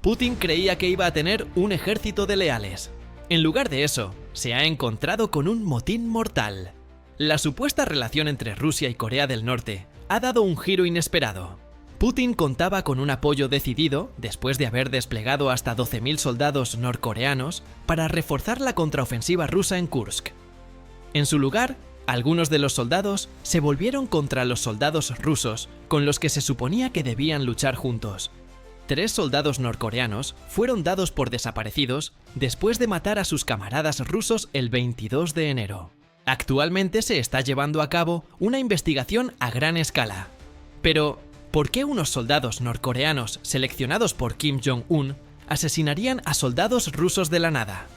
Putin creía que iba a tener un ejército de leales. En lugar de eso, se ha encontrado con un motín mortal. La supuesta relación entre Rusia y Corea del Norte ha dado un giro inesperado. Putin contaba con un apoyo decidido después de haber desplegado hasta 12.000 soldados norcoreanos para reforzar la contraofensiva rusa en Kursk. En su lugar, algunos de los soldados se volvieron contra los soldados rusos con los que se suponía que debían luchar juntos. 3 soldados norcoreanos fueron dados por desaparecidos después de matar a sus camaradas rusos el 22 de enero. Actualmente se está llevando a cabo una investigación a gran escala. Pero, ¿por qué unos soldados norcoreanos seleccionados por Kim Jong-un asesinarían a soldados rusos de la nada?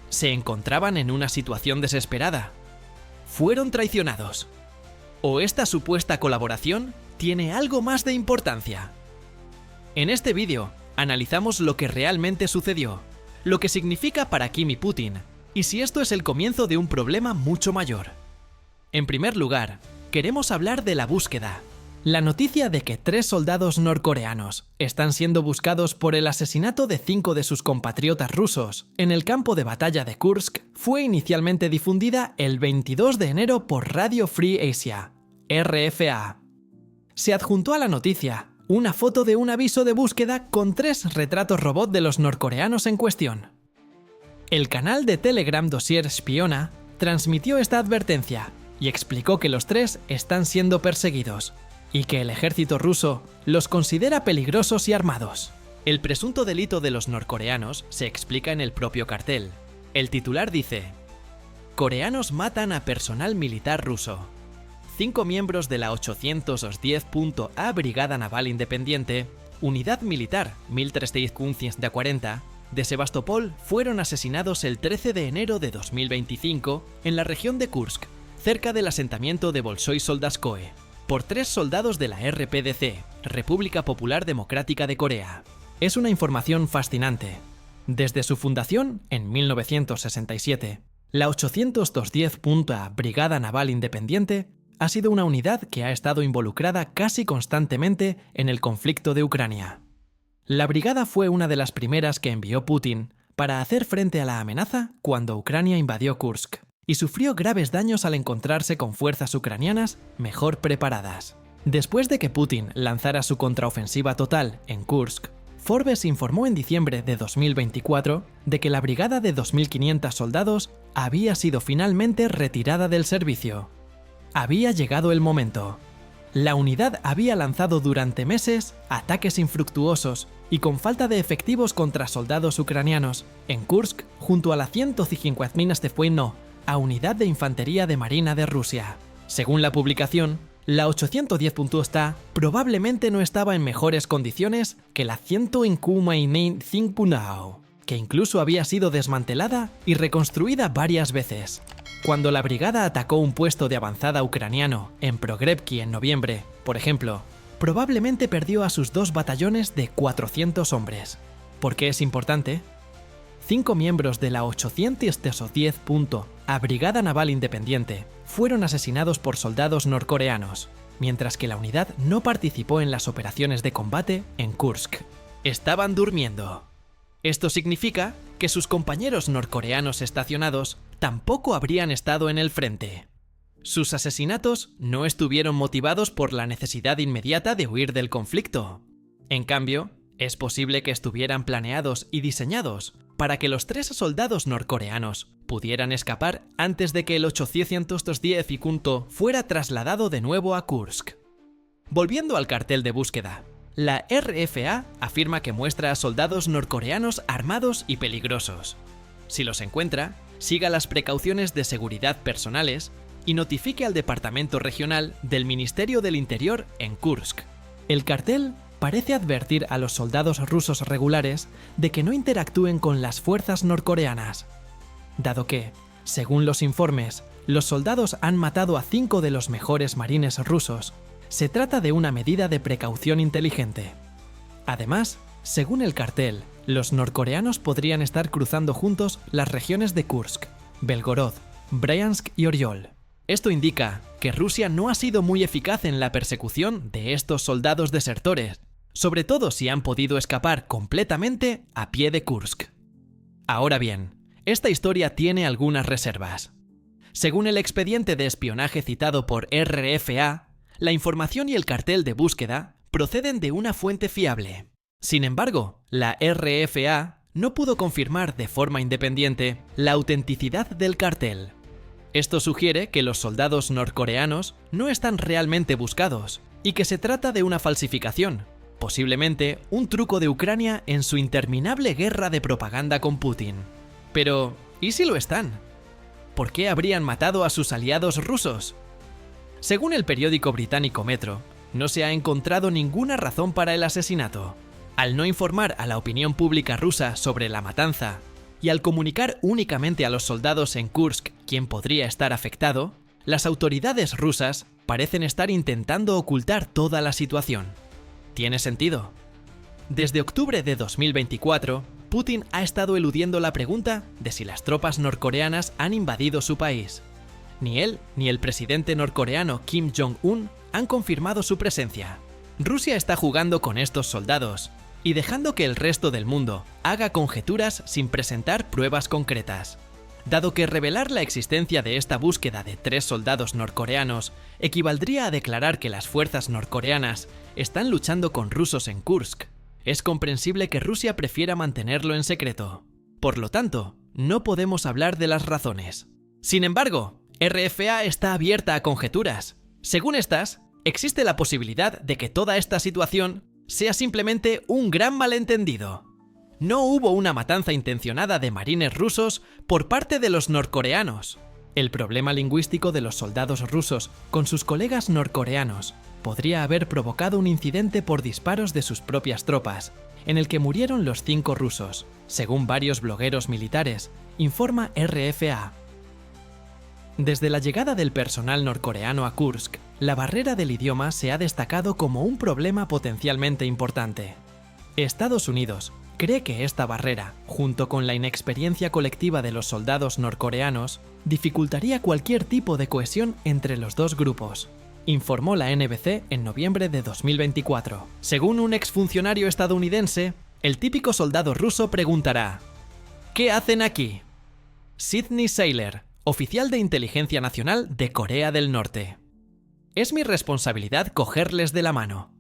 ¿Se encontraban en una situación desesperada? ¿Fueron traicionados? ¿O esta supuesta colaboración tiene algo más de importancia? En este vídeo analizamos lo que realmente sucedió, lo que significa para Kim y Putin, y si esto es el comienzo de un problema mucho mayor. En primer lugar, queremos hablar de la búsqueda. La noticia de que 3 soldados norcoreanos están siendo buscados por el asesinato de 5 de sus compatriotas rusos en el campo de batalla de Kursk fue inicialmente difundida el 22 de enero por Radio Free Asia, RFA. Se adjuntó a la noticia una foto de un aviso de búsqueda con 3 retratos robot de los norcoreanos en cuestión. El canal de Telegram Dossier Spiona transmitió esta advertencia y explicó que los 3 están siendo perseguidos y que el ejército ruso los considera peligrosos y armados. El presunto delito de los norcoreanos se explica en el propio cartel. El titular dice: coreanos matan a personal militar ruso. 5 miembros de la 810.A Brigada Naval Independiente, unidad militar 1340 de Sebastopol fueron asesinados el 13 de enero de 2025 en la región de Kursk, cerca del asentamiento de Bolshoi Soldatskoye, por 3 soldados de la RPDC, República Popular Democrática de Corea. Es una información fascinante. Desde su fundación, en 1967, la 810.A Brigada Naval Independiente ha sido una unidad que ha estado involucrada casi constantemente en el conflicto de Ucrania. La brigada fue una de las primeras que envió Putin para hacer frente a la amenaza cuando Ucrania invadió Kursk, y sufrió graves daños al encontrarse con fuerzas ucranianas mejor preparadas. Después de que Putin lanzara su contraofensiva total en Kursk, Forbes informó en diciembre de 2024 de que la brigada de 2.500 soldados había sido finalmente retirada del servicio. Había llegado el momento. La unidad había lanzado durante meses ataques infructuosos y con falta de efectivos contra soldados ucranianos en Kursk junto a la 150 Stefano, a unidad de infantería de marina de Rusia. Según la publicación, la 810.A probablemente no estaba en mejores condiciones que la 101.5, que incluso había sido desmantelada y reconstruida varias veces. Cuando la brigada atacó un puesto de avanzada ucraniano en Progrevki en noviembre, por ejemplo, probablemente perdió a sus 2 batallones de 400 hombres. ¿Por qué es importante? 5 miembros de la 810.A Brigada Naval Independiente fueron asesinados por soldados norcoreanos, mientras que la unidad no participó en las operaciones de combate en Kursk. Estaban durmiendo. Esto significa que sus compañeros norcoreanos estacionados tampoco habrían estado en el frente. Sus asesinatos no estuvieron motivados por la necesidad inmediata de huir del conflicto. En cambio, es posible que estuvieran planeados y diseñados para que los 3 soldados norcoreanos pudieran escapar antes de que el 810 fuera trasladado de nuevo a Kursk. Volviendo al cartel de búsqueda, la RFA afirma que muestra a soldados norcoreanos armados y peligrosos. Si los encuentra, siga las precauciones de seguridad personales y notifique al Departamento Regional del Ministerio del Interior en Kursk. El cartel parece advertir a los soldados rusos regulares de que no interactúen con las fuerzas norcoreanas, dado que, según los informes, los soldados han matado a 5 de los mejores marines rusos. Se trata de una medida de precaución inteligente. Además, según el cartel, los norcoreanos podrían estar cruzando juntos las regiones de Kursk, Belgorod, Bryansk y Oriol. Esto indica que Rusia no ha sido muy eficaz en la persecución de estos soldados desertores, sobre todo si han podido escapar completamente a pie de Kursk. Ahora bien, esta historia tiene algunas reservas. Según el expediente de espionaje citado por RFA, la información y el cartel de búsqueda proceden de una fuente fiable. Sin embargo, la RFA no pudo confirmar de forma independiente la autenticidad del cartel. Esto sugiere que los soldados norcoreanos no están realmente buscados y que se trata de una falsificación, posiblemente un truco de Ucrania en su interminable guerra de propaganda con Putin. Pero, ¿y si lo están? ¿Por qué habrían matado a sus aliados rusos? Según el periódico británico Metro, no se ha encontrado ninguna razón para el asesinato. Al no informar a la opinión pública rusa sobre la matanza y al comunicar únicamente a los soldados en Kursk quién podría estar afectado, las autoridades rusas parecen estar intentando ocultar toda la situación. ¿Tiene sentido? Desde octubre de 2024, Putin ha estado eludiendo la pregunta de si las tropas norcoreanas han invadido su país. Ni él ni el presidente norcoreano Kim Jong-un han confirmado su presencia. Rusia está jugando con estos soldados y dejando que el resto del mundo haga conjeturas sin presentar pruebas concretas. Dado que revelar la existencia de esta búsqueda de 3 soldados norcoreanos equivaldría a declarar que las fuerzas norcoreanas están luchando con rusos en Kursk, es comprensible que Rusia prefiera mantenerlo en secreto. Por lo tanto, no podemos hablar de las razones. Sin embargo, RFA está abierta a conjeturas. Según estas, existe la posibilidad de que toda esta situación sea simplemente un gran malentendido. No hubo una matanza intencionada de marines rusos por parte de los norcoreanos. El problema lingüístico de los soldados rusos con sus colegas norcoreanos podría haber provocado un incidente por disparos de sus propias tropas, en el que murieron los 5 rusos, según varios blogueros militares, informa RFA. Desde la llegada del personal norcoreano a Kursk, la barrera del idioma se ha destacado como un problema potencialmente importante. Estados Unidos cree que esta barrera, junto con la inexperiencia colectiva de los soldados norcoreanos, dificultaría cualquier tipo de cohesión entre los dos grupos, informó la NBC en noviembre de 2024. Según un exfuncionario estadounidense, el típico soldado ruso preguntará: ¿qué hacen aquí? Sidney Sailor, oficial de inteligencia nacional de Corea del Norte. Es mi responsabilidad cogerles de la mano.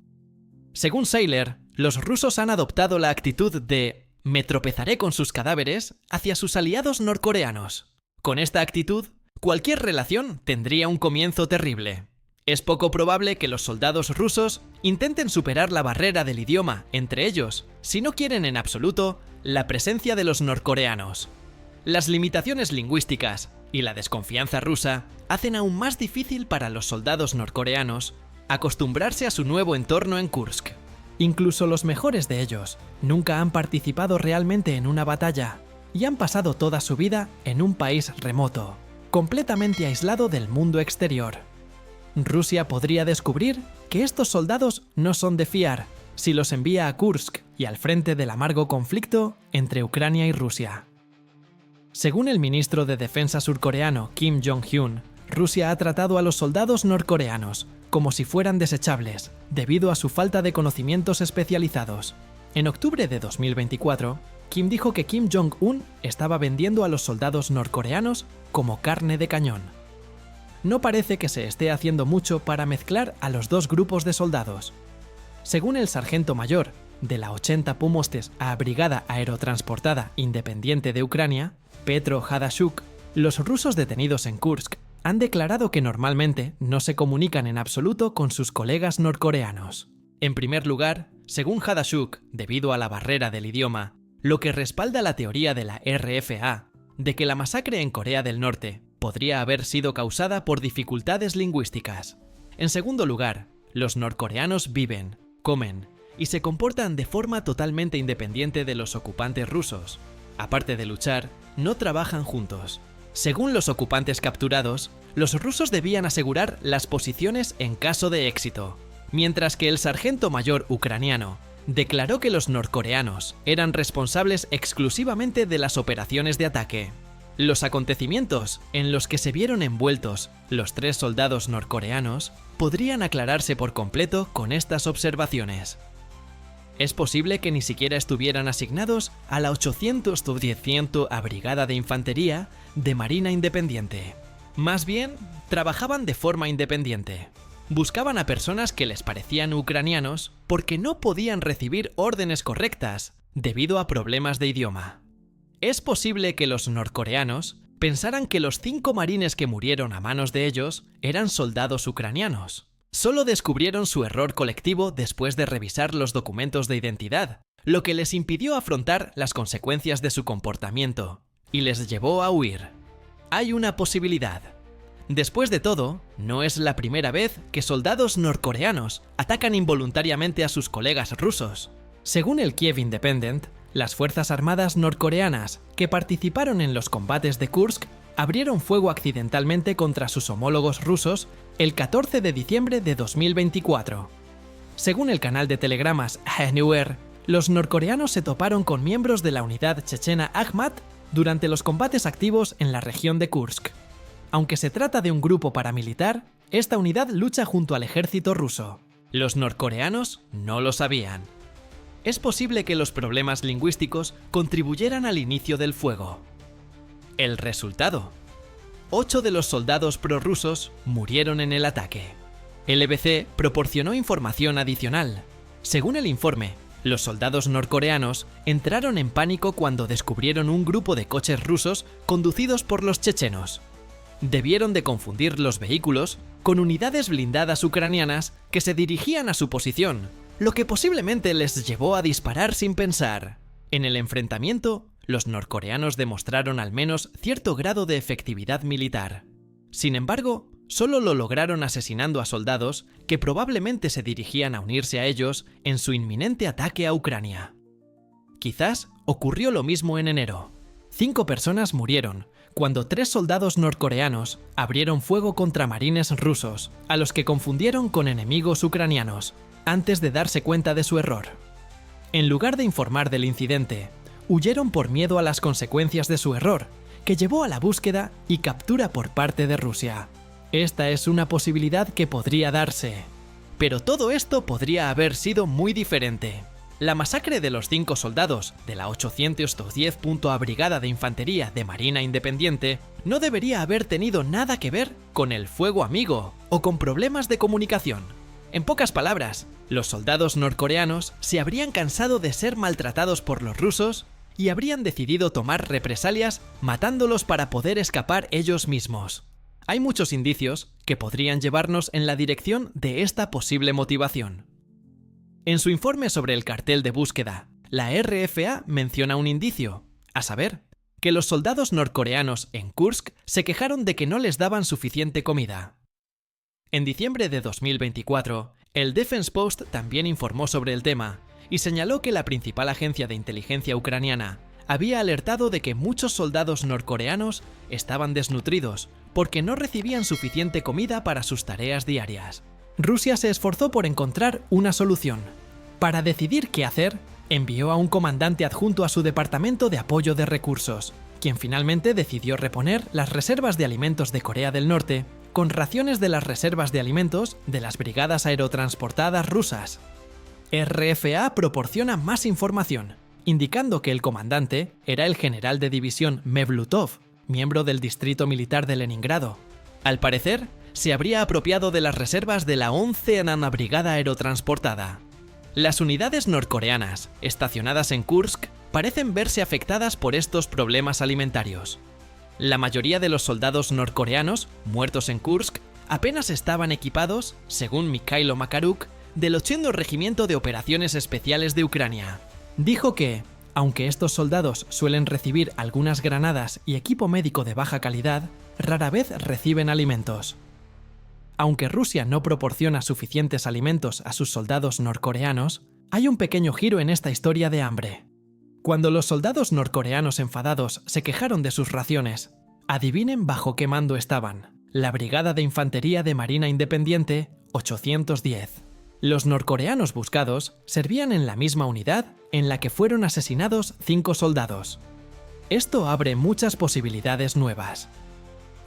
Según Sailor, los rusos han adoptado la actitud de «me tropezaré con sus cadáveres» hacia sus aliados norcoreanos. Con esta actitud, cualquier relación tendría un comienzo terrible. Es poco probable que los soldados rusos intenten superar la barrera del idioma entre ellos si no quieren en absoluto la presencia de los norcoreanos. Las limitaciones lingüísticas y la desconfianza rusa hacen aún más difícil para los soldados norcoreanos acostumbrarse a su nuevo entorno en Kursk. Incluso los mejores de ellos nunca han participado realmente en una batalla y han pasado toda su vida en un país remoto, completamente aislado del mundo exterior. Rusia podría descubrir que estos soldados no son de fiar si los envía a Kursk y al frente del amargo conflicto entre Ucrania y Rusia. Según el ministro de Defensa surcoreano Kim Jong-un, Rusia ha tratado a los soldados norcoreanos como si fueran desechables, debido a su falta de conocimientos especializados. En octubre de 2024, Kim dijo que Kim Jong-un estaba vendiendo a los soldados norcoreanos como carne de cañón. No parece que se esté haciendo mucho para mezclar a los dos grupos de soldados. Según el sargento mayor de la 80 Pumostes a Brigada Aerotransportada Independiente de Ucrania, Petro Hadashuk, los rusos detenidos en Kursk han declarado que normalmente no se comunican en absoluto con sus colegas norcoreanos. En primer lugar, según Hadashuk, debido a la barrera del idioma, lo que respalda la teoría de la RFA de que la masacre en Corea del Norte podría haber sido causada por dificultades lingüísticas. En segundo lugar, los norcoreanos viven, comen y se comportan de forma totalmente independiente de los ocupantes rusos. Aparte de luchar, no trabajan juntos. Según los ocupantes capturados, los rusos debían asegurar las posiciones en caso de éxito, mientras que el sargento mayor ucraniano declaró que los norcoreanos eran responsables exclusivamente de las operaciones de ataque. Los acontecimientos en los que se vieron envueltos los 3 soldados norcoreanos podrían aclararse por completo con estas observaciones. Es posible que ni siquiera estuvieran asignados a la 810 Brigada de Infantería de Marina Independiente. Más bien, trabajaban de forma independiente. Buscaban a personas que les parecían ucranianos porque no podían recibir órdenes correctas debido a problemas de idioma. Es posible que los norcoreanos pensaran que los 5 marines que murieron a manos de ellos eran soldados ucranianos. Solo descubrieron su error colectivo después de revisar los documentos de identidad, lo que les impidió afrontar las consecuencias de su comportamiento y les llevó a huir. Hay una posibilidad. Después de todo, no es la primera vez que soldados norcoreanos atacan involuntariamente a sus colegas rusos. Según el Kiev Independent, las fuerzas armadas norcoreanas que participaron en los combates de Kursk abrieron fuego accidentalmente contra sus homólogos rusos el 14 de diciembre de 2024. Según el canal de telegramas HNUR, los norcoreanos se toparon con miembros de la unidad chechena Akhmat durante los combates activos en la región de Kursk. Aunque se trata de un grupo paramilitar, esta unidad lucha junto al ejército ruso. Los norcoreanos no lo sabían. Es posible que los problemas lingüísticos contribuyeran al inicio del fuego. El resultado: 8 de los soldados prorrusos murieron en el ataque. El EBC proporcionó información adicional. Según el informe, los soldados norcoreanos entraron en pánico cuando descubrieron un grupo de coches rusos conducidos por los chechenos. Debieron de confundir los vehículos con unidades blindadas ucranianas que se dirigían a su posición, lo que posiblemente les llevó a disparar sin pensar. En el enfrentamiento, los norcoreanos demostraron al menos cierto grado de efectividad militar. Sin embargo, solo lo lograron asesinando a soldados que probablemente se dirigían a unirse a ellos en su inminente ataque a Ucrania. Quizás ocurrió lo mismo en enero. 5 personas murieron cuando 3 soldados norcoreanos abrieron fuego contra marines rusos, a los que confundieron con enemigos ucranianos, antes de darse cuenta de su error. En lugar de informar del incidente, huyeron por miedo a las consecuencias de su error, que llevó a la búsqueda y captura por parte de Rusia. Esta es una posibilidad que podría darse. Pero todo esto podría haber sido muy diferente. La masacre de los 5 soldados de la 810 Brigada de Infantería de Marina Independiente no debería haber tenido nada que ver con el fuego amigo o con problemas de comunicación. En pocas palabras, los soldados norcoreanos se habrían cansado de ser maltratados por los rusos y habrían decidido tomar represalias matándolos para poder escapar ellos mismos. Hay muchos indicios que podrían llevarnos en la dirección de esta posible motivación. En su informe sobre el cartel de búsqueda, la RFA menciona un indicio, a saber, que los soldados norcoreanos en Kursk se quejaron de que no les daban suficiente comida. En diciembre de 2024, el Defense Post también informó sobre el tema y señaló que la principal agencia de inteligencia ucraniana había alertado de que muchos soldados norcoreanos estaban desnutridos porque no recibían suficiente comida para sus tareas diarias. Rusia se esforzó por encontrar una solución. Para decidir qué hacer, envió a un comandante adjunto a su departamento de apoyo de recursos, quien finalmente decidió reponer las reservas de alimentos de Corea del Norte con raciones de las reservas de alimentos de las brigadas aerotransportadas rusas. RFA proporciona más información, indicando que el comandante era el general de división Mevlutov, miembro del distrito militar de Leningrado. Al parecer, se habría apropiado de las reservas de la 11ª Brigada Aerotransportada. Las unidades norcoreanas, estacionadas en Kursk, parecen verse afectadas por estos problemas alimentarios. La mayoría de los soldados norcoreanos, muertos en Kursk, apenas estaban equipados, según Mikhailo Makaruk, del 80 Regimiento de Operaciones Especiales de Ucrania. Dijo que, aunque estos soldados suelen recibir algunas granadas y equipo médico de baja calidad, rara vez reciben alimentos. Aunque Rusia no proporciona suficientes alimentos a sus soldados norcoreanos, hay un pequeño giro en esta historia de hambre. Cuando los soldados norcoreanos enfadados se quejaron de sus raciones, adivinen bajo qué mando estaban: la Brigada de Infantería de Marina Independiente 810. Los norcoreanos buscados servían en la misma unidad en la que fueron asesinados 5 soldados. Esto abre muchas posibilidades nuevas.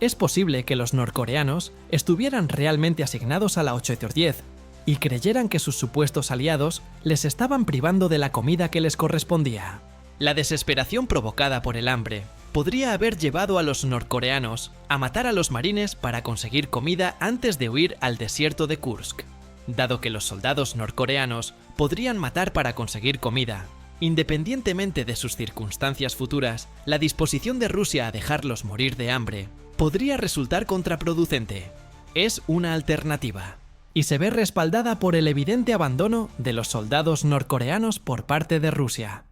Es posible que los norcoreanos estuvieran realmente asignados a la 810 y creyeran que sus supuestos aliados les estaban privando de la comida que les correspondía. La desesperación provocada por el hambre podría haber llevado a los norcoreanos a matar a los marines para conseguir comida antes de huir al desierto de Kursk. Dado que los soldados norcoreanos podrían matar para conseguir comida, independientemente de sus circunstancias futuras, la disposición de Rusia a dejarlos morir de hambre podría resultar contraproducente. Es una alternativa, y se ve respaldada por el evidente abandono de los soldados norcoreanos por parte de Rusia.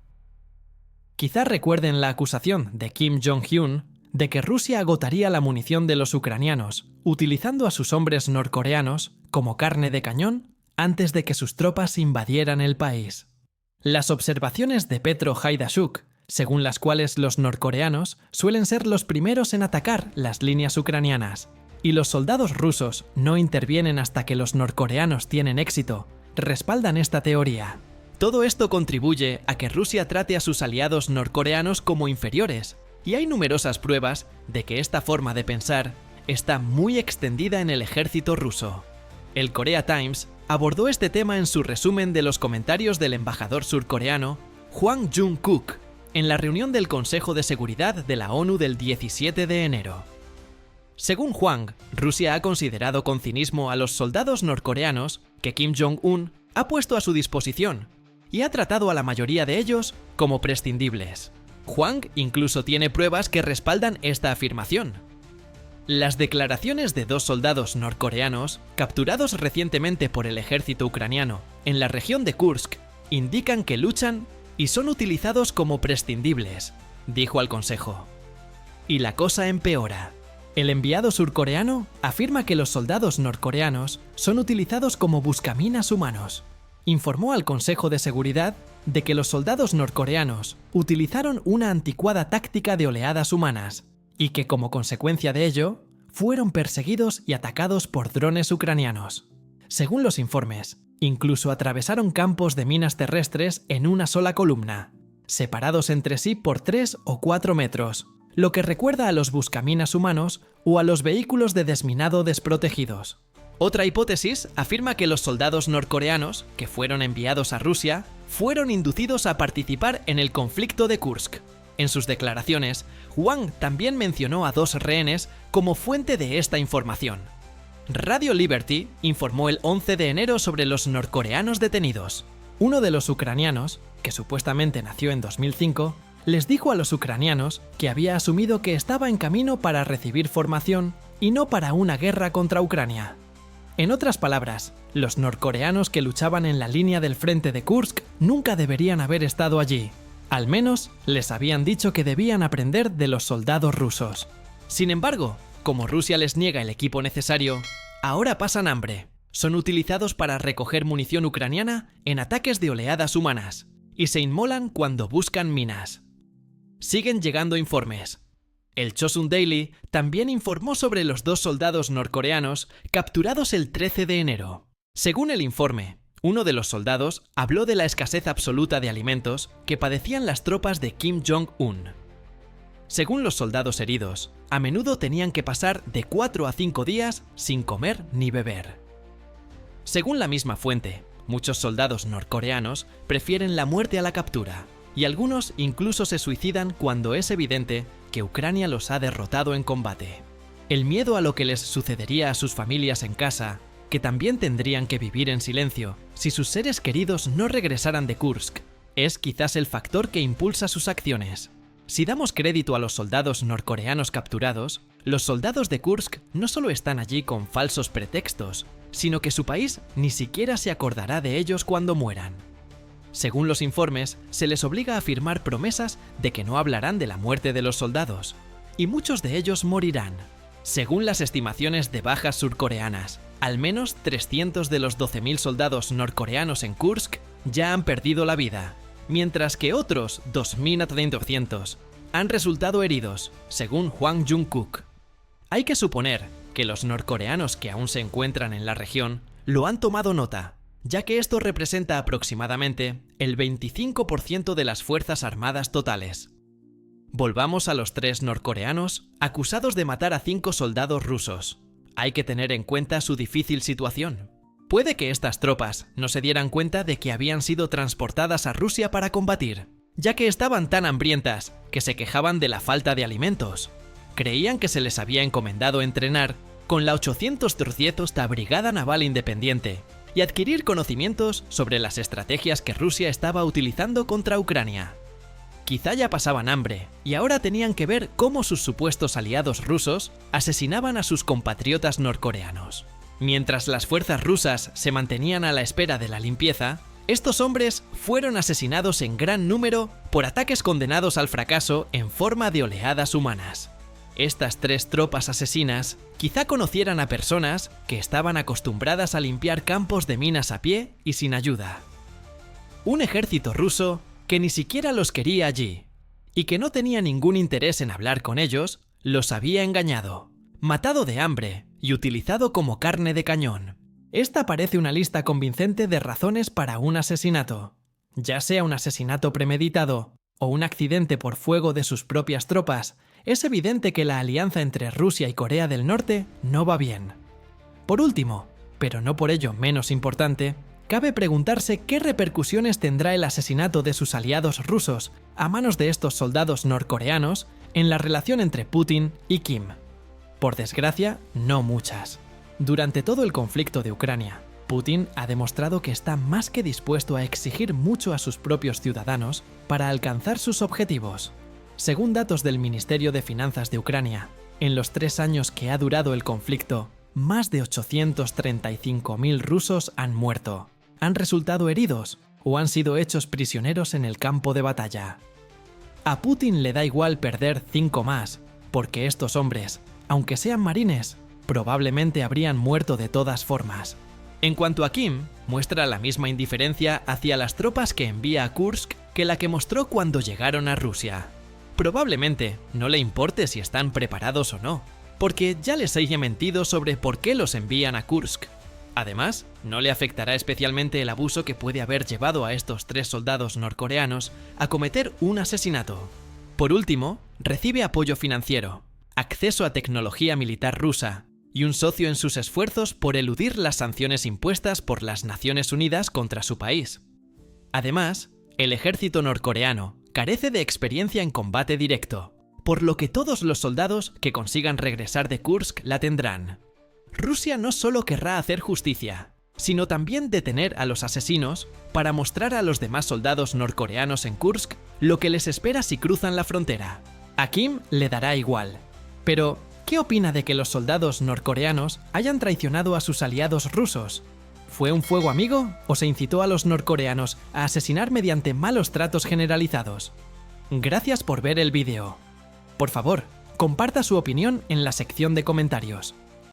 Quizá recuerden la acusación de Kim Jong-un de que Rusia agotaría la munición de los ucranianos, utilizando a sus hombres norcoreanos como carne de cañón antes de que sus tropas invadieran el país. Las observaciones de Petro Haidashuk, según las cuales los norcoreanos suelen ser los primeros en atacar las líneas ucranianas, y los soldados rusos no intervienen hasta que los norcoreanos tienen éxito, respaldan esta teoría. Todo esto contribuye a que Rusia trate a sus aliados norcoreanos como inferiores, y hay numerosas pruebas de que esta forma de pensar está muy extendida en el ejército ruso. El Korea Times abordó este tema en su resumen de los comentarios del embajador surcoreano Hwang Jung-kook en la reunión del Consejo de Seguridad de la ONU del 17 de enero. Según Hwang, Rusia ha considerado con cinismo a los soldados norcoreanos que Kim Jong-un ha puesto a su disposición y ha tratado a la mayoría de ellos como prescindibles. Hwang incluso tiene pruebas que respaldan esta afirmación. Las declaraciones de dos soldados norcoreanos, capturados recientemente por el ejército ucraniano en la región de Kursk, indican que luchan y son utilizados como prescindibles, dijo al Consejo. Y la cosa empeora. El enviado surcoreano afirma que los soldados norcoreanos son utilizados como buscaminas humanos. Informó al Consejo de Seguridad de que los soldados norcoreanos utilizaron una anticuada táctica de oleadas humanas y que como consecuencia de ello, fueron perseguidos y atacados por drones ucranianos. Según los informes, incluso atravesaron campos de minas terrestres en una sola columna, separados entre sí por 3 o 4 metros, lo que recuerda a los buscaminas humanos o a los vehículos de desminado desprotegidos. Otra hipótesis afirma que los soldados norcoreanos, que fueron enviados a Rusia, fueron inducidos a participar en el conflicto de Kursk. En sus declaraciones, Hwang también mencionó a 2 rehenes como fuente de esta información. Radio Liberty informó el 11 de enero sobre los norcoreanos detenidos. Uno de los ucranianos, que supuestamente nació en 2005, les dijo a los ucranianos que había asumido que estaba en camino para recibir formación y no para una guerra contra Ucrania. En otras palabras, los norcoreanos que luchaban en la línea del frente de Kursk nunca deberían haber estado allí. Al menos les habían dicho que debían aprender de los soldados rusos. Sin embargo, como Rusia les niega el equipo necesario, ahora pasan hambre. Son utilizados para recoger munición ucraniana en ataques de oleadas humanas y se inmolan cuando buscan minas. Siguen llegando informes. El Chosun Daily también informó sobre los 2 soldados norcoreanos capturados el 13 de enero. Según el informe, uno de los soldados habló de la escasez absoluta de alimentos que padecían las tropas de Kim Jong-un. Según los soldados heridos, a menudo tenían que pasar de 4 a 5 días sin comer ni beber. Según la misma fuente, muchos soldados norcoreanos prefieren la muerte a la captura, y algunos incluso se suicidan cuando es evidente que Ucrania los ha derrotado en combate. El miedo a lo que les sucedería a sus familias en casa, que también tendrían que vivir en silencio si sus seres queridos no regresaran de Kursk, es quizás el factor que impulsa sus acciones. Si damos crédito a los soldados norcoreanos capturados, los soldados de Kursk no solo están allí con falsos pretextos, sino que su país ni siquiera se acordará de ellos cuando mueran. Según los informes, se les obliga a firmar promesas de que no hablarán de la muerte de los soldados, y muchos de ellos morirán. Según las estimaciones de bajas surcoreanas, al menos 300 de los 12.000 soldados norcoreanos en Kursk ya han perdido la vida, mientras que otros 2.300 han resultado heridos, según Hwang Jung-kook. Hay que suponer que los norcoreanos que aún se encuentran en la región lo han tomado nota, ya que esto representa aproximadamente el 25% de las fuerzas armadas totales. Volvamos a los 3 norcoreanos acusados de matar a 5 soldados rusos. Hay que tener en cuenta su difícil situación. Puede que estas tropas no se dieran cuenta de que habían sido transportadas a Rusia para combatir, ya que estaban tan hambrientas que se quejaban de la falta de alimentos. Creían que se les había encomendado entrenar con la 810ª Brigada Naval Independiente y adquirir conocimientos sobre las estrategias que Rusia estaba utilizando contra Ucrania. Quizá ya pasaban hambre y ahora tenían que ver cómo sus supuestos aliados rusos asesinaban a sus compatriotas norcoreanos. Mientras las fuerzas rusas se mantenían a la espera de la limpieza, estos hombres fueron asesinados en gran número por ataques condenados al fracaso en forma de oleadas humanas. Estas 3 tropas asesinas quizá conocieran a personas que estaban acostumbradas a limpiar campos de minas a pie y sin ayuda. Un ejército ruso que ni siquiera los quería allí, y que no tenía ningún interés en hablar con ellos, los había engañado, matado de hambre y utilizado como carne de cañón. Esta parece una lista convincente de razones para un asesinato. Ya sea un asesinato premeditado o un accidente por fuego de sus propias tropas, es evidente que la alianza entre Rusia y Corea del Norte no va bien. Por último, pero no por ello menos importante, cabe preguntarse qué repercusiones tendrá el asesinato de sus aliados rusos a manos de estos soldados norcoreanos en la relación entre Putin y Kim. Por desgracia, no muchas. Durante todo el conflicto de Ucrania, Putin ha demostrado que está más que dispuesto a exigir mucho a sus propios ciudadanos para alcanzar sus objetivos. Según datos del Ministerio de Finanzas de Ucrania, en los 3 años que ha durado el conflicto, más de 835.000 rusos han muerto, han resultado heridos o han sido hechos prisioneros en el campo de batalla. A Putin le da igual perder 5 más, porque estos hombres, aunque sean marines, probablemente habrían muerto de todas formas. En cuanto a Kim, muestra la misma indiferencia hacia las tropas que envía a Kursk que la que mostró cuando llegaron a Rusia. Probablemente no le importe si están preparados o no, porque ya les haya mentido sobre por qué los envían a Kursk. Además, no le afectará especialmente el abuso que puede haber llevado a estos 3 soldados norcoreanos a cometer un asesinato. Por último, recibe apoyo financiero, acceso a tecnología militar rusa y un socio en sus esfuerzos por eludir las sanciones impuestas por las Naciones Unidas contra su país. Además, el ejército norcoreano carece de experiencia en combate directo, por lo que todos los soldados que consigan regresar de Kursk la tendrán. Rusia no solo querrá hacer justicia, sino también detener a los asesinos para mostrar a los demás soldados norcoreanos en Kursk lo que les espera si cruzan la frontera. A Kim le dará igual. Pero, ¿qué opina de que los soldados norcoreanos hayan traicionado a sus aliados rusos? ¿Fue un fuego amigo o se incitó a los norcoreanos a asesinar mediante malos tratos generalizados? Gracias por ver el vídeo. Por favor, comparta su opinión en la sección de comentarios.